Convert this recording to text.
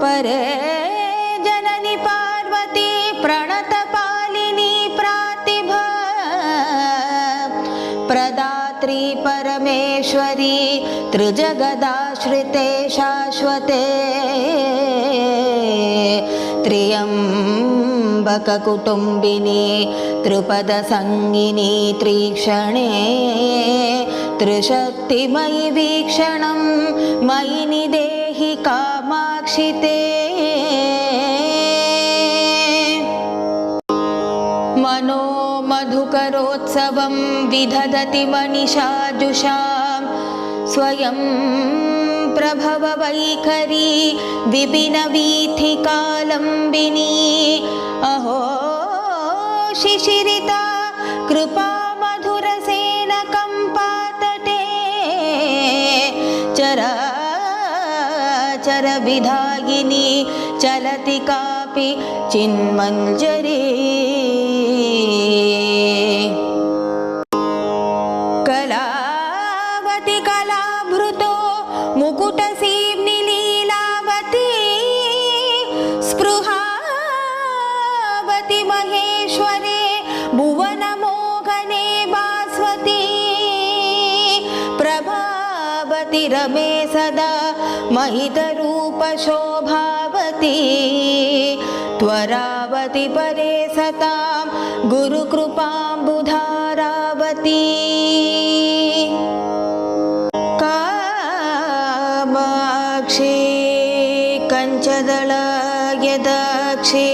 परे जननी पार्वती प्रणतपालिनी प्रातिभा प्रदात्री परमेश्वरी त्रिजगदाश्रिते शाश्वते त्र्यम्बककुटुम्बिनी त्रिपदसंगिनी त्रीक्षणे त्रिशक्तिमयि वीक्षणं मयि निदेहि कामाक्षि ते मनो मधुकरोत्सवं विदधति मनिषाजुषां स्वयं प्रभव वैखरी विपिनवीथिकालम्बिनी अहो शिशिरिता कृपा मधुरसेनकम्पातटे चराचर विधायिनी चलति कापि चिन्मञ्जरी कलावति कलाभृतो मुकुटसीम्नि लीलावती स्पृहावति महेश्वरे भुवनमोहने भास्वती प्रभावति रमे सदा महितरूपशोभावती त्वरावति परे सतां गुरुकृपाम्बुधारावती कामाक्षी कञ्चदल यदाक्षी